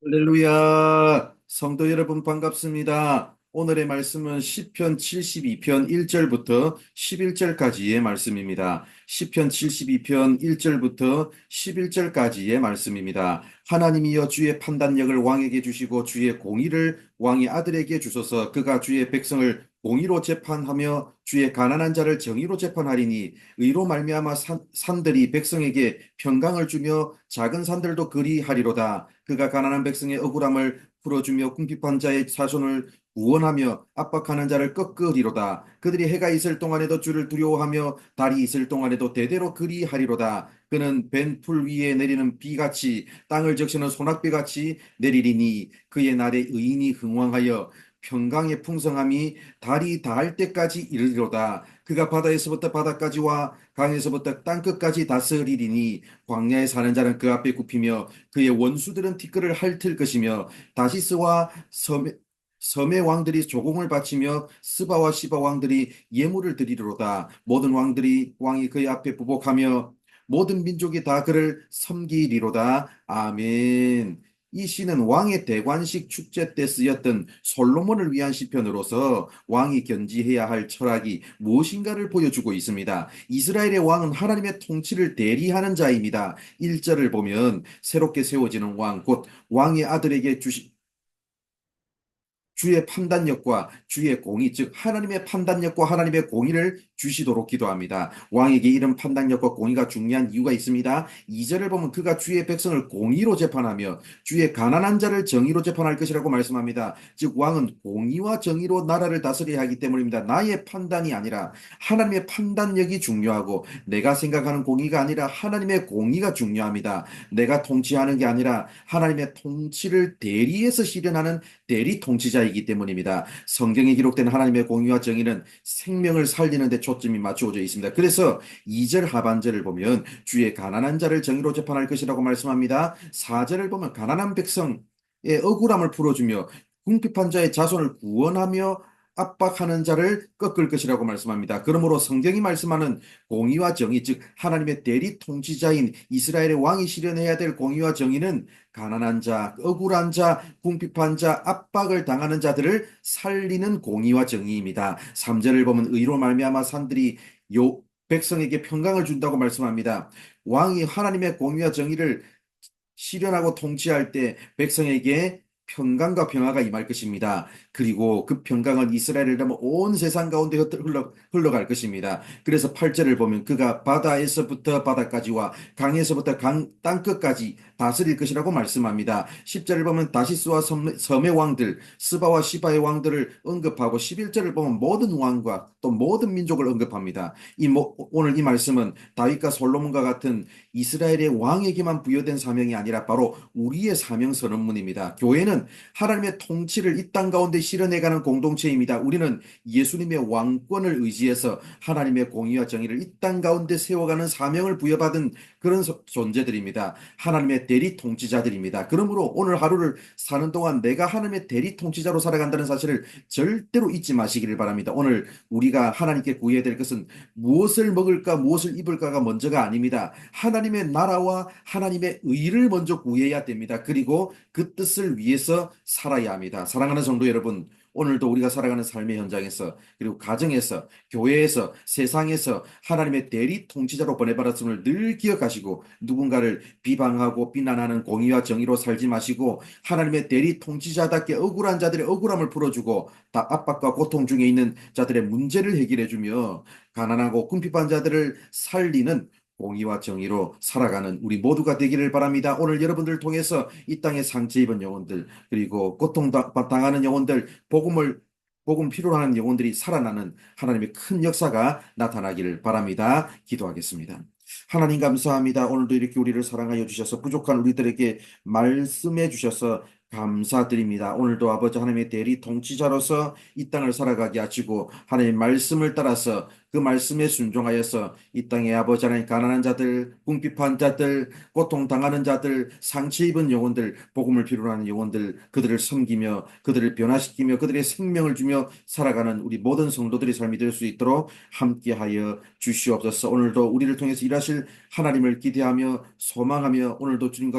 할렐루야. 성도 여러분 반갑습니다. 오늘의 말씀은 시편 72편 1절부터 11절까지의 말씀입니다. 시편 72편 1절부터 11절까지의 말씀입니다. 하나님이여 주의 판단력을 왕에게 주시고 주의 공의를 왕의 아들에게 주소서. 그가 주의 백성을 공의로 재판하며 주의 가난한 자를 정의로 재판하리니 의로 말미암아 산들이 백성에게 평강을 주며 작은 산들도 그리하리로다. 그가 가난한 백성의 억울함을 풀어주며 궁핍한 자의 사손을 구원하며 압박하는 자를 꺾으리로다. 그들이 해가 있을 동안에도 주를 두려워하며 달이 있을 동안에도 대대로 그리하리로다. 그는 벤 풀 위에 내리는 비같이 땅을 적시는 소낙비같이 내리리니 그의 날에 의인이 흥왕하여 평강의 풍성함이 달이 닿을 때까지 이르리로다. 그가 바다에서부터 바다까지와 강에서부터 땅끝까지 다스리리니 광야에 사는 자는 그 앞에 굽히며 그의 원수들은 티끌을 핥을 것이며 다시스와 섬의 왕들이 조공을 바치며 스바와 시바 왕들이 예물을 드리리로다. 모든 왕이 그의 앞에 부복하며 모든 민족이 다 그를 섬기리로다. 아멘. 이 시는 왕의 대관식 축제 때 쓰였던 솔로몬을 위한 시편으로서 왕이 견지해야 할 철학이 무엇인가를 보여주고 있습니다. 이스라엘의 왕은 하나님의 통치를 대리하는 자입니다. 1절을 보면 새롭게 세워지는 왕, 곧 왕의 아들에게 주의 판단력과 주의 공의, 즉 하나님의 판단력과 하나님의 공의를 주시도록 기도합니다. 왕에게 이런 판단력과 공의가 중요한 이유가 있습니다. 2절을 보면 그가 주의 백성을 공의로 재판하며 주의 가난한 자를 정의로 재판할 것이라고 말씀합니다. 즉 왕은 공의와 정의로 나라를 다스려야 하기 때문입니다. 나의 판단이 아니라 하나님의 판단력이 중요하고 내가 생각하는 공의가 아니라 하나님의 공의가 중요합니다. 내가 통치하는 게 아니라 하나님의 통치를 대리해서 실현하는 대리 통치자이기 때문입니다. 성경에 기록된 하나님의 공의와 정의는 생명을 살리는 데 초점이 맞추어져 있습니다. 그래서 2절 하반절을 보면 주의 가난한 자를 정의로 재판할 것이라고 말씀합니다. 4절을 보면 가난한 백성의 억울함을 풀어주며 궁핍한 자의 자손을 구원하며 압박하는 자를 꺾을 것이라고 말씀합니다. 그러므로 성경이 말씀하는 공의와 정의, 즉 하나님의 대리 통치자인 이스라엘의 왕이 실현해야 될 공의와 정의는 가난한 자, 억울한 자, 궁핍한 자, 압박을 당하는 자들을 살리는 공의와 정의입니다. 3절을 보면 의로 말미암아 산들이 요 백성에게 평강을 준다고 말씀합니다. 왕이 하나님의 공의와 정의를 실현하고 통치할 때 백성에게 평강과 평화가 임할 것입니다. 그리고 그 평강은 이스라엘을 넘어 온 세상 가운데 흘러갈 것입니다. 그래서 8절을 보면 그가 바다에서부터 바다까지와 강에서부터 땅끝까지 다스릴 것이라고 말씀합니다. 10절을 보면 다시스와 섬의 왕들, 스바와 시바의 왕들을 언급하고 11절을 보면 모든 왕과 또 모든 민족을 언급합니다. 오늘 이 말씀은 다윗과 솔로몬과 같은 이스라엘의 왕에게만 부여된 사명이 아니라 바로 우리의 사명 선언문입니다. 교회는 하나님의 통치를 이 땅 가운데 실현해가는 공동체입니다. 우리는 예수님의 왕권을 의지해서 하나님의 공의와 정의를 이 땅 가운데 세워가는 사명을 부여받은 그런 존재들입니다. 하나님의 대리 통치자들입니다. 그러므로 오늘 하루를 사는 동안 내가 하나님의 대리 통치자로 살아간다는 사실을 절대로 잊지 마시기를 바랍니다. 오늘 우리가 하나님께 구해야 될 것은 무엇을 먹을까, 무엇을 입을까가 먼저가 아닙니다. 하나님의 나라와 하나님의 의를 먼저 구해야 됩니다. 그리고 그 뜻을 위해서 살아야 합니다. 사랑하는 성도 여러분, 오늘도 우리가 살아가는 삶의 현장에서 그리고 가정에서 교회에서 세상에서 하나님의 대리 통치자로 보내받았음을 늘 기억하시고 누군가를 비방하고 비난하는 공의와 정의로 살지 마시고 하나님의 대리 통치자답게 억울한 자들의 억울함을 풀어주고 압박과 고통 중에 있는 자들의 문제를 해결해주며 가난하고 궁핍한 자들을 살리는 공의와 정의로 살아가는 우리 모두가 되기를 바랍니다. 오늘 여러분들 통해서 이 땅에 상처 입은 영혼들 그리고 고통당하는 영혼들 복음 필요로 하는 영혼들이 살아나는 하나님의 큰 역사가 나타나기를 바랍니다. 기도하겠습니다. 하나님 감사합니다. 오늘도 이렇게 우리를 사랑하여 주셔서 부족한 우리들에게 말씀해 주셔서 감사드립니다. 오늘도 아버지 하나님의 대리 통치자로서 이 땅을 살아가게 하시고 하나님의 말씀을 따라서 그 말씀에 순종하여서 이 땅에 아버지 하나님 가난한 자들, 궁핍한 자들, 고통당하는 자들, 상처 입은 영혼들, 복음을 필요로 하는 영혼들, 그들을 섬기며 그들을 변화시키며 그들의 생명을 주며 살아가는 우리 모든 성도들의 삶이 될 수 있도록 함께하여 주시옵소서. 오늘도 우리를 통해서 일하실 하나님을 기대하며 소망하며 오늘도 주님과